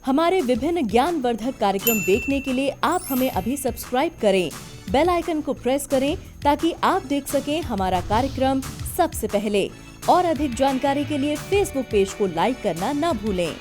हमारे विभिन्न ज्ञानवर्धक कार्यक्रम देखने के लिए आप हमें अभी सब्सक्राइब करें, बेल आइकन को प्रेस करें ताकि आप देख सकें हमारा कार्यक्रम सबसे पहले। और अधिक जानकारी के लिए फेसबुक पेज को लाइक करना ना भूलें।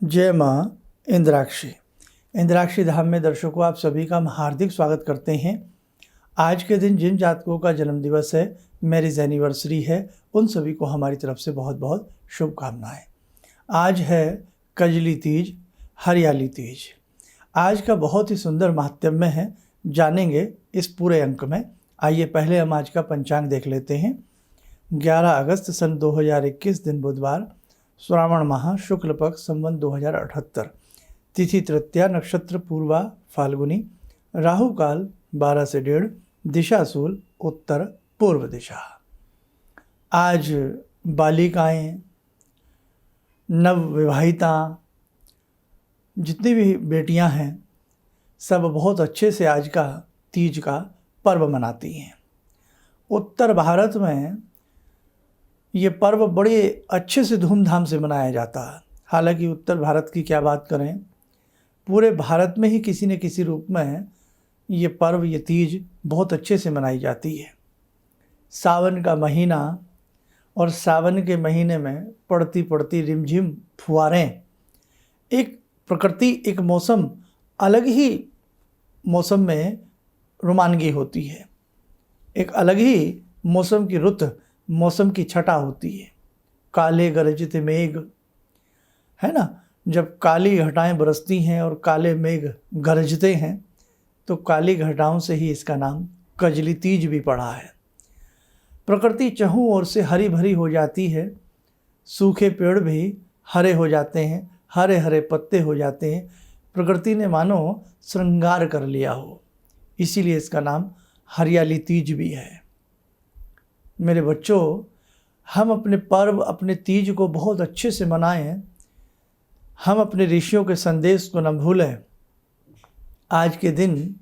जय माँ इंद्राक्षी धाम में दर्शकों आप सभी का हम हार्दिक स्वागत करते हैं। आज के दिन जिन जातकों का जन्मदिवस है, मैरिज एनिवर्सरी है, उन सभी को हमारी तरफ से बहुत बहुत शुभकामनाएं। आज है कजली तीज, हरियाली तीज। आज का बहुत ही सुंदर महात्म्य है, जानेंगे इस पूरे अंक में। आइए पहले हम आज का पंचांग देख लेते हैं। 11 अगस्त सन 2021 दिन बुधवार, श्रावण माह शुक्ल पक्ष संवत 2078, तिथि तृतीया, नक्षत्र पूर्वा फाल्गुनी, राहु काल 12 से 1:30, दिशा शूल उत्तर पूर्व दिशा। आज बालिकाएं, नवविवाहिता, जितनी भी बेटियां हैं, सब बहुत अच्छे से आज का तीज का पर्व मनाती हैं। उत्तर भारत में ये पर्व बड़े अच्छे से धूमधाम से मनाया जाता है। हालांकि उत्तर भारत की क्या बात करें, पूरे भारत में ही किसी न किसी रूप में ये पर्व, ये तीज बहुत अच्छे से मनाई जाती है। सावन का महीना, और सावन के महीने में पड़ती पड़ती रिमझिम फुहारें, एक प्रकृति, एक मौसम, अलग ही मौसम में रोमानगी होती है। एक अलग ही मौसम की रुत, मौसम की छटा होती है। काले गरजते मेघ, है ना, जब काली घटाएं बरसती हैं और काले मेघ गरजते हैं, तो काली घटाओं से ही इसका नाम कजली तीज भी पड़ा है। प्रकृति चहुं ओर से हरी भरी हो जाती है, सूखे पेड़ भी हरे हो जाते हैं, हरे हरे पत्ते हो जाते हैं। प्रकृति ने मानो श्रृंगार कर लिया हो, इसीलिए इसका नाम हरियाली तीज भी है। मेरे बच्चों, हम अपने पर्व, अपने तीज को बहुत अच्छे से मनाएं। हम अपने ऋषियों के संदेश को न भूलें। आज के दिन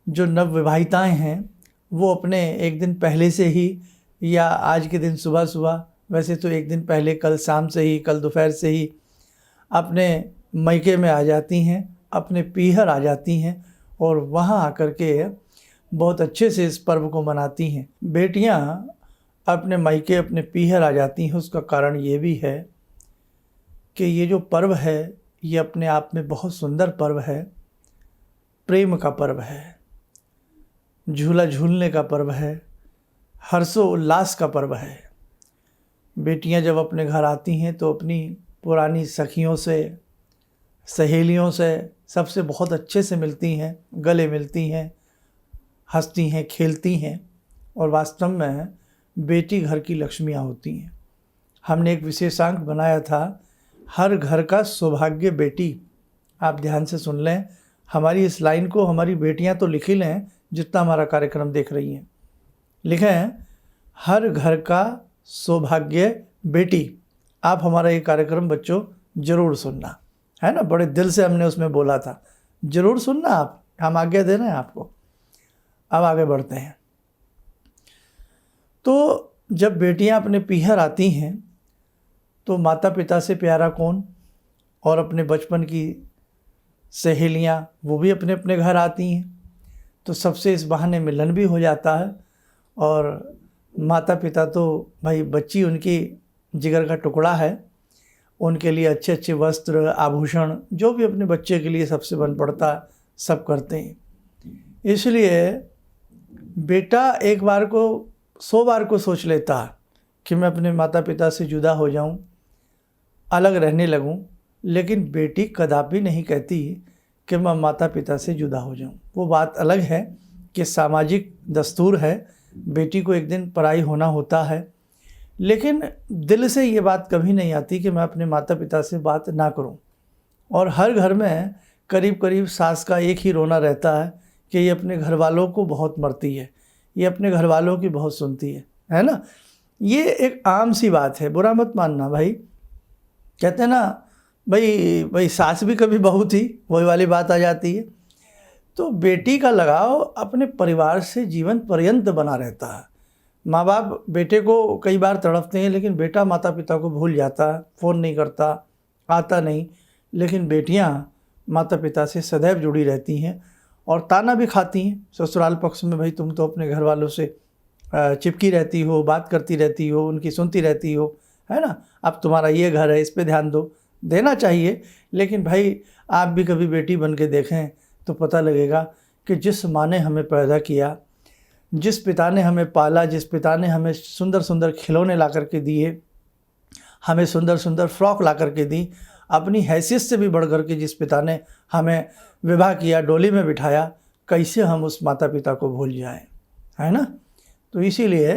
जो नवविवाहिताएं हैं, वो अपने एक दिन पहले से ही, या आज के दिन सुबह सुबह, वैसे तो एक दिन पहले, कल शाम से ही, कल दोपहर से ही अपने मैके में आ जाती हैं, अपने पीहर आ जाती हैं, और वहाँ आकर के बहुत अच्छे से इस पर्व को मनाती हैं। बेटियाँ अपने मैके, अपने पीहर आ जाती हैं। उसका कारण ये भी है कि ये जो पर्व है, ये अपने आप में बहुत सुंदर पर्व है। प्रेम का पर्व है, झूला झूलने का पर्व है, हर्षोल्लास का पर्व है। बेटियां जब अपने घर आती हैं तो अपनी पुरानी सखियों से, सहेलियों से, सबसे बहुत अच्छे से मिलती हैं, गले मिलती हैं, हंसती हैं, खेलती हैं, और वास्तव में बेटी घर की लक्ष्मियां होती हैं। हमने एक विशेषांक बनाया था, हर घर का सौभाग्य बेटी। आप ध्यान से सुन लें, हमारी इस लाइन को हमारी बेटियां तो लिख ही लें, जितना हमारा कार्यक्रम देख रही हैं। लिखें, हर घर का सौभाग्य बेटी। आप हमारा ये कार्यक्रम बच्चों ज़रूर सुनना, है ना। बड़े दिल से हमने उसमें बोला था, ज़रूर सुनना आप, हम आज्ञा दे रहे हैं आपको। अब आगे बढ़ते हैं। तो जब बेटियां अपने पीहर आती हैं, तो माता पिता से प्यारा कौन, और अपने बचपन की सहेलियां, वो भी अपने अपने घर आती हैं। तो सबसे इस बहाने मिलन भी हो जाता है, और माता पिता तो भाई, बच्ची उनकी जिगर का टुकड़ा है, उनके लिए अच्छे अच्छे वस्त्र, आभूषण, जो भी अपने बच्चे के लिए सबसे बन पड़ता, सब करते हैं। इसलिए बेटा एक बार को 100 बार को सोच लेता कि मैं अपने माता पिता से जुदा हो जाऊं, अलग रहने लगूं, लेकिन बेटी कदापि नहीं कहती कि मैं माता पिता से जुदा हो जाऊं। वो बात अलग है कि सामाजिक दस्तूर है, बेटी को एक दिन पराई होना होता है, लेकिन दिल से ये बात कभी नहीं आती कि मैं अपने माता पिता से बात ना करूं। और हर घर में करीब करीब सास का एक ही रोना रहता है कि ये अपने घर वालों को बहुत मरती है, ये अपने घर वालों की बहुत सुनती है ना। ये एक आम सी बात है, बुरा मत मानना भाई। कहते हैं ना भाई सास भी कभी बहू थी, वही वाली बात आ जाती है। तो बेटी का लगाव अपने परिवार से जीवन पर्यंत बना रहता है। माँ बाप बेटे को कई बार तड़पते हैं, लेकिन बेटा माता पिता को भूल जाता है, फ़ोन नहीं करता, आता नहीं। लेकिन बेटियाँ माता पिता से सदैव जुड़ी रहती हैं और ताना भी खाती हैं ससुराल पक्ष में, भाई तुम तो अपने घर वालों से चिपकी रहती हो, बात करती रहती हो, उनकी सुनती रहती हो, है ना, अब तुम्हारा ये घर है, इस पे ध्यान दो। देना चाहिए, लेकिन भाई आप भी कभी बेटी बन के देखें तो पता लगेगा कि जिस माँ ने हमें पैदा किया, जिस पिता ने हमें पाला, जिस पिता ने हमें सुंदर सुंदर खिलौने ला कर के दिए, हमें सुंदर सुंदर फ्रॉक ला कर के दी, अपनी हैसियत से भी बढ़ कर के जिस पिता ने हमें विवाह किया, डोली में बिठाया, कैसे हम उस माता पिता को भूल जाएं, है ना। तो इसीलिए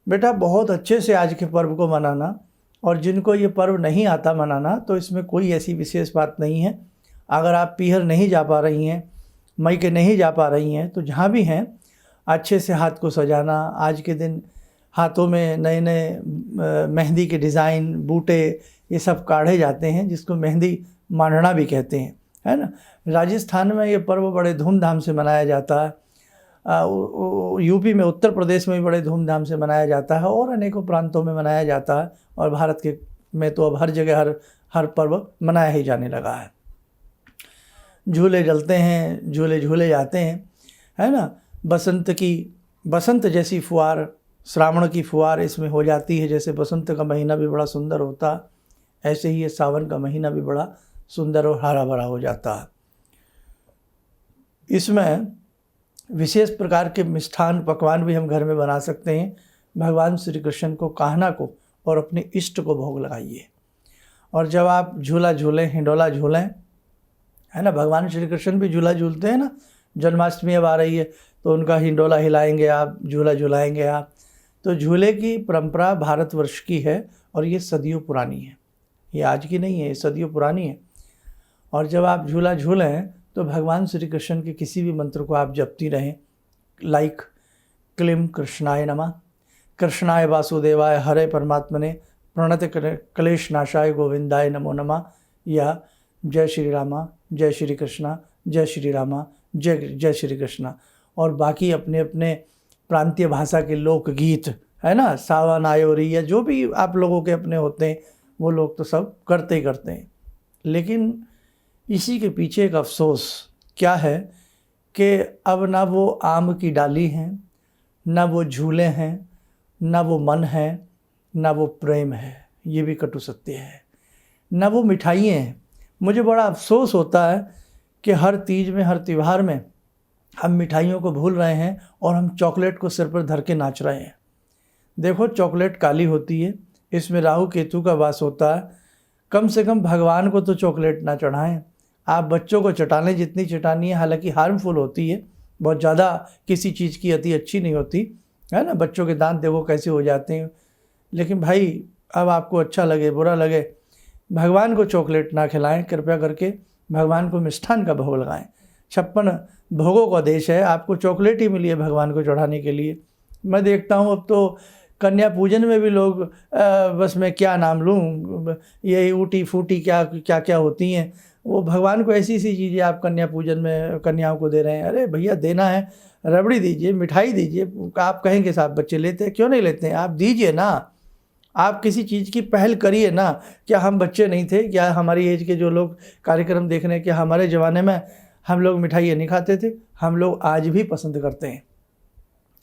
बेटा बहुत अच्छे से आज के पर्व को मनाना, और जिनको ये पर्व नहीं आता मनाना तो इसमें कोई ऐसी विशेष बात नहीं है। अगर आप पीहर नहीं जा पा रही हैं, मायके नहीं जा पा रही हैं, तो जहाँ भी हैं अच्छे से हाथ को सजाना। आज के दिन हाथों में नए नए मेहंदी के डिज़ाइन, बूटे, ये सब काढ़े जाते हैं, जिसको मेहंदी मांडना भी कहते हैं, है ना। राजस्थान में ये पर्व बड़े धूमधाम से मनाया जाता है, यूपी में, उत्तर प्रदेश में भी बड़े धूमधाम से मनाया जाता है, और अनेकों प्रांतों में मनाया जाता है, और भारत के में तो अब हर जगह हर पर्व मनाया ही जाने लगा है। झूले जलते हैं, झूले झूले जाते हैं, है ना। बसंत जैसी फुहार, श्रावण की फुहार इसमें हो जाती है। जैसे बसंत का महीना भी बड़ा सुंदर होता है, ऐसे ही ये सावन का महीना भी बड़ा सुंदर और हरा भरा हो जाता है। इसमें विशेष प्रकार के मिष्ठान पकवान भी हम घर में बना सकते हैं। भगवान श्री कृष्ण को, कान्हा को और अपने इष्ट को भोग लगाइए। और जब आप झूला झूलें, हिंडोला झूलें, है ना, भगवान श्री कृष्ण भी झूला झूलते हैं ना। जन्माष्टमी अब आ रही है तो उनका हिंडोला हिलाएंगे आप, झूला झुलाएंगे आप। तो झूले की परंपरा भारतवर्ष की है, और ये सदियों पुरानी है, ये आज की नहीं है, ये सदियों पुरानी है। और जब आप झूला झूलें तो भगवान श्री कृष्ण के किसी भी मंत्र को आप जपती रहें, लाइक क्लीं कृष्णाय नमः, कृष्णाय वासुदेवाय हरे परमात्मने, प्रणत क्लेश नाशाय गोविंदाय नमो नमः, या जय श्री रामा, जय श्री कृष्णा, जय श्री रामा, जय श्री कृष्णा। और बाकी अपने अपने प्रांतीय भाषा के लोकगीत, है ना, सावा नायोरी, या जो भी आप लोगों के अपने होते हैं, वो लोग तो सब करते ही करते हैं। लेकिन इसी के पीछे एक अफसोस क्या है कि अब ना वो आम की डाली हैं, ना वो झूले हैं, ना वो मन है, ना वो प्रेम है, ये भी कटु सत्य है, ना वो मिठाइयाँ हैं। मुझे बड़ा अफसोस होता है कि हर तीज में, हर त्यौहार में हम मिठाइयों को भूल रहे हैं, और हम चॉकलेट को सिर पर धर के नाच रहे हैं। देखो, चॉकलेट काली होती है, इसमें राहु केतु का वास होता है। कम से कम भगवान को तो चॉकलेट ना चढ़ाएं। आप बच्चों को चटा लें जितनी चटानी है, हालांकि हार्मफुल होती है, बहुत ज़्यादा किसी चीज़ की अति अच्छी नहीं होती, है ना। बच्चों के दांत देखो कैसे हो जाते हैं। लेकिन भाई, अब आपको अच्छा लगे बुरा लगे, भगवान को चॉकलेट ना खिलाएं, कृपया करके भगवान को मिष्ठान का भोग लगाएं। 56 भोगों का देश है, आपको चॉकलेट ही मिली है भगवान को चढ़ाने के लिए। मैं देखता हूँ अब तो कन्या पूजन में भी लोग बस मैं क्या नाम लूँ, ये ऊटी फूटी क्या क्या क्या होती हैं, वो भगवान को ऐसी सी चीज़ें आप कन्या पूजन में कन्याओं को दे रहे हैं। अरे भैया, देना है रबड़ी दीजिए, मिठाई दीजिए। आप कहेंगे साहब बच्चे लेते हैं, क्यों नहीं लेते हैं, आप दीजिए ना। आप किसी चीज़ की पहल करिए ना। क्या हम बच्चे नहीं थे? क्या हमारी एज के जो लोग कार्यक्रम देख रहे हैं, क्या हमारे ज़माने में हम लोग मिठाइयाँ नहीं खाते थे? हम लोग आज भी पसंद करते हैं।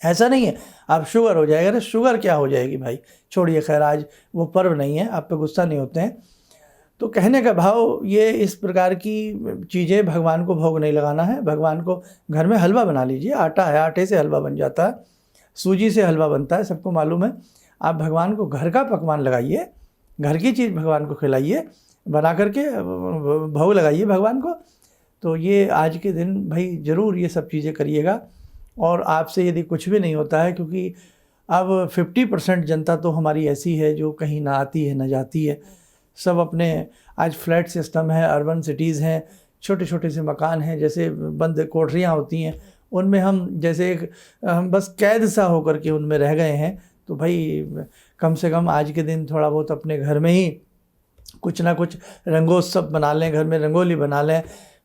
ऐसा नहीं है आप शुगर हो जाएगा। अरे शुगर क्या हो जाएगी भाई, छोड़िए, खैर आज वो पर्व नहीं है, आप पे गुस्सा नहीं होते हैं। तो कहने का भाव ये, इस प्रकार की चीज़ें भगवान को भोग नहीं लगाना है। भगवान को घर में हलवा बना लीजिए, आटा है, आटे से हलवा बन जाता है, सूजी से हलवा बनता है, सबको मालूम है। आप भगवान को घर का पकवान लगाइए, घर की चीज़ भगवान को खिलाइए, बना करके भोग लगाइए भगवान को। तो ये आज के दिन भाई ज़रूर ये सब चीज़ें करिएगा। और आपसे यदि कुछ भी नहीं होता है, क्योंकि अब 50% जनता तो हमारी ऐसी है जो कहीं ना आती है ना जाती है। सब अपने, आज फ्लैट सिस्टम है, अर्बन सिटीज़ हैं, छोटे छोटे से मकान हैं, जैसे बंद कोठरियाँ होती हैं, उनमें हम जैसे हम बस कैद सा होकर के उनमें रह गए हैं। तो भाई कम से कम आज के दिन थोड़ा बहुत अपने घर में ही कुछ ना कुछ रंगोत्सव बना लें, घर में रंगोली बना लें,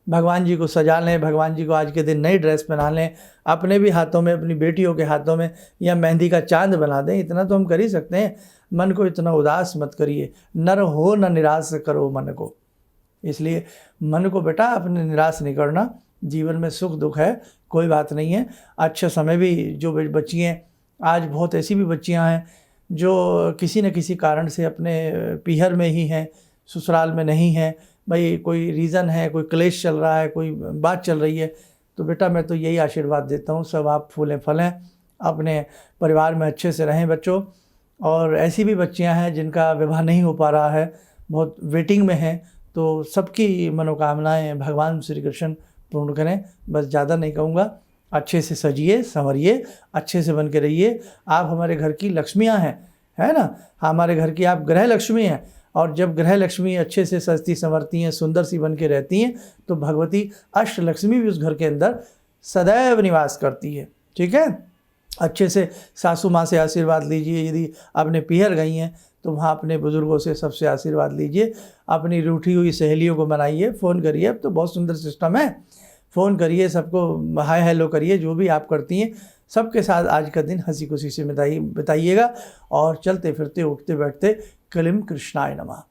भगवान जी को सजा लें, भगवान जी को आज के दिन नई ड्रेस पहना लें, अपने भी हाथों में, अपनी बेटियों के हाथों में या मेहंदी का चांद बना दें। इतना तो हम कर ही सकते हैं। मन को इतना उदास मत करिए, नर हो न निराश करो मन को। इसलिए मन को बेटा अपने निराश नहीं करना। जीवन में सुख दुख है, कोई बात नहीं है। अच्छा समय भी जो बच्चियाँ, आज बहुत ऐसी भी बच्चियाँ हैं जो किसी न किसी कारण से अपने पीहर में ही हैं, ससुराल में नहीं हैं। भाई कोई रीज़न है, कोई क्लेश चल रहा है, कोई बात चल रही है, तो बेटा मैं तो यही आशीर्वाद देता हूँ, सब आप फूलें फलें, अपने परिवार में अच्छे से रहें बच्चों। और ऐसी भी बच्चियाँ हैं जिनका विवाह नहीं हो पा रहा है, बहुत वेटिंग में हैं, तो सबकी मनोकामनाएं भगवान श्री कृष्ण पूर्ण करें। बस ज़्यादा नहीं कहूँगा। अच्छे से सजिए संवरिए, अच्छे से बन के रहिए। आप हमारे घर की लक्ष्मियाँ हैं, है ना, हमारे घर की आप गृह लक्ष्मी हैं। और जब गृह लक्ष्मी अच्छे से सजती संवरती हैं, सुंदर सी बन के रहती हैं, तो भगवती अष्ट लक्ष्मी भी उस घर के अंदर सदैव निवास करती है। ठीक है, अच्छे से सासू माँ से आशीर्वाद लीजिए। यदि आपने पीहर गई हैं तो वहाँ अपने बुज़ुर्गों से सबसे आशीर्वाद लीजिए। अपनी रूठी हुई सहेलियों को मनाइए, फ़ोन करिए। अब तो बहुत सुंदर सिस्टम है, फ़ोन करिए, सबको हाय हेलो करिए, जो भी आप करती हैं सबके साथ आज का दिन हंसी खुशी से बिताइएगा। और चलते फिरते उठते बैठते क्लीं कृष्णाय नमः,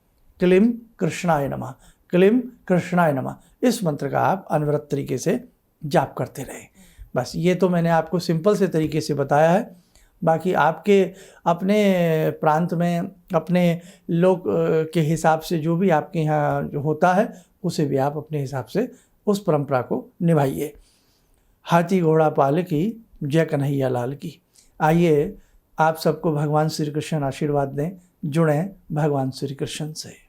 क्लीं कृष्णाय नमः, क्लीं कृष्णाय नमः, इस मंत्र का आप अनवरत तरीके से जाप करते रहें। बस ये तो मैंने आपको सिंपल से तरीके से बताया है। बाकी आपके अपने प्रांत में, अपने लोग के हिसाब से जो भी आपके यहाँ जो होता है, उसे भी आप अपने हिसाब से उस परंपरा को निभाइए। हाथी घोड़ा पाल की, जय कन्हैया लाल की। आइए आप सबको भगवान श्री कृष्ण आशीर्वाद दें, जुड़ें भगवान श्री कृष्ण से।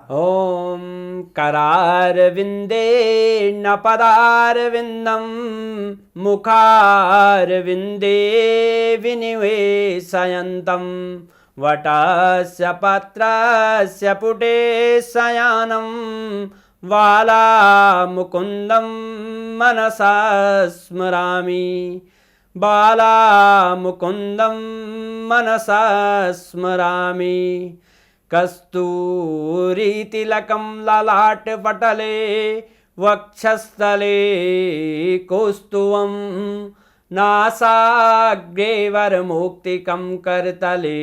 ॐ करारविन्दे न पदारविन्दं मुखारविन्दे विनिवेशयन्तं वटस्य पत्रस्य पुटे शयानं बालामुकुन्दं मनसा स्मरामि, बालामुकुन्दं मनसा स्मरामि। कस्तूरीतिलकं ललाटपटले वक्षस्थले कौस्तुभं नासाग्रे वरमौक्तिकं करतले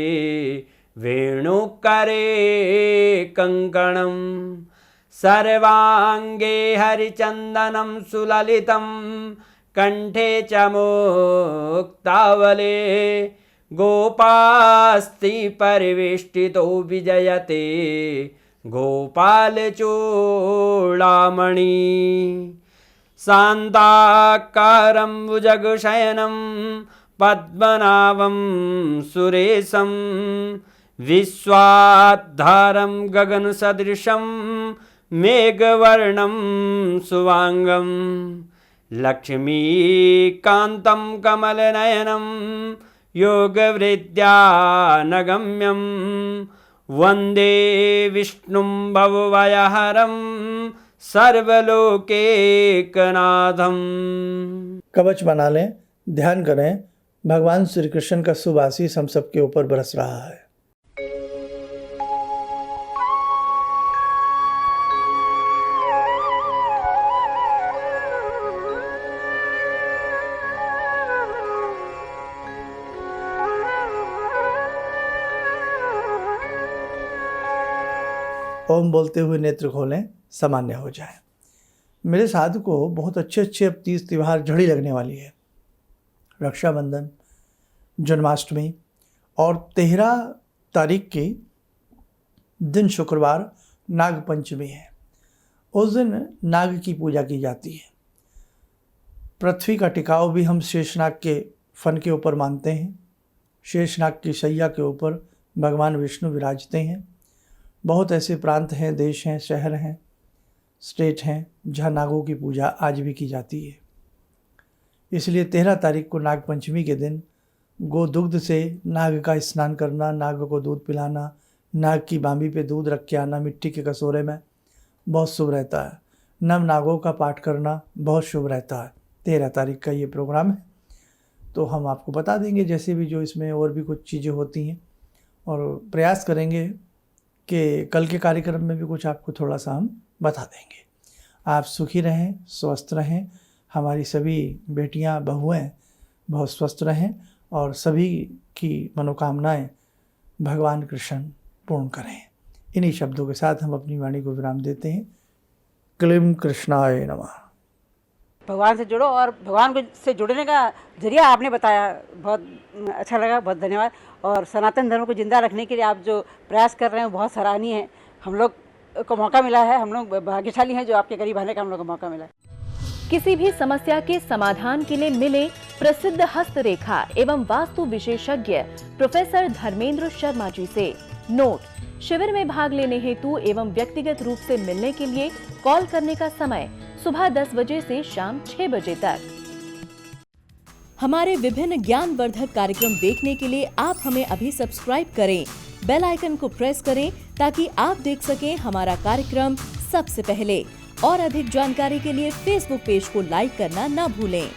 वेणुकरे कङ्कणं सर्वाङ्गे हरिचन्दनं सुललितं कंठे च मुक्तावले गोपास्ति परिवेष्टितो विजयते गोपालचूडामणि शान्ताकारं भुजगशयनं पद्मनाभं सुरेशं विश्वाधारं गगनसदृशं मेघवर्णं शुभांगं लक्ष्मीकान्तं कमलनयनं योगवृद्ध्यानगम्यं वन्दे विष्णुं भवभयहरं सर्वलोकैकनाथं। कवच बना लें, ध्यान करें, भगवान श्री कृष्ण का शुभ आशीष हम सबके ऊपर बरस रहा है। ओम बोलते हुए नेत्र खोलें, सामान्य हो जाए। मेरे साधु को बहुत अच्छे अब तीज त्यौहार झड़ी लगने वाली है। रक्षाबंधन, जन्माष्टमी और 13 तारीख की दिन शुक्रवार नाग पंचमी है। उस दिन नाग की पूजा की जाती है। पृथ्वी का टिकाव भी हम शेषनाग के फन के ऊपर मानते हैं। शेषनाग की शैया के ऊपर भगवान विष्णु विराजते हैं। बहुत ऐसे प्रांत हैं, देश हैं, शहर हैं, स्टेट हैं जहाँ नागों की पूजा आज भी की जाती है। इसलिए 13 तारीख को नाग पंचमी के दिन गोदुग्ध से नाग का स्नान करना, नाग को दूध पिलाना, नाग की बांबी पे दूध रख के आना मिट्टी के कटोरे में, बहुत शुभ रहता है। नव नागों का पाठ करना बहुत शुभ रहता है। 13 तारीख का ये प्रोग्राम है, तो हम आपको बता देंगे जैसे भी जो इसमें और भी कुछ चीज़ें होती हैं, और प्रयास करेंगे कि कल के कार्यक्रम में भी कुछ आपको थोड़ा सा हम बता देंगे। आप सुखी रहें, स्वस्थ रहें, हमारी सभी बेटियां, बहुएं बहुत स्वस्थ रहें और सभी की मनोकामनाएं भगवान कृष्ण पूर्ण करें। इन्हीं शब्दों के साथ हम अपनी वाणी को विराम देते हैं। क्लीं कृष्णाय नमः। भगवान से जुड़ो और भगवान को से जुड़ने का जरिया आपने बताया, बहुत अच्छा लगा, बहुत धन्यवाद। और सनातन धर्म को जिंदा रखने के लिए आप जो प्रयास कर रहे हैं बहुत सराहनीय है। हम लोग को मौका मिला है, हम लोग भाग्यशाली हैं जो आपके करीब आने का हम लोग को मौका मिला है। किसी भी समस्या के समाधान के लिए मिले प्रसिद्ध हस्तरेखा एवं वास्तु विशेषज्ञ प्रोफेसर धर्मेंद्र शर्मा जी से। नोट: शिविर में भाग लेने हेतु एवं व्यक्तिगत रूप से मिलने के लिए कॉल करने का समय सुबह 10 बजे से शाम 6 बजे तक। हमारे विभिन्न ज्ञानवर्धक कार्यक्रम देखने के लिए आप हमें अभी सब्सक्राइब करें, बेल आइकन को प्रेस करें ताकि आप देख सकें हमारा कार्यक्रम सबसे पहले। और अधिक जानकारी के लिए फेसबुक पेज को लाइक करना न भूलें।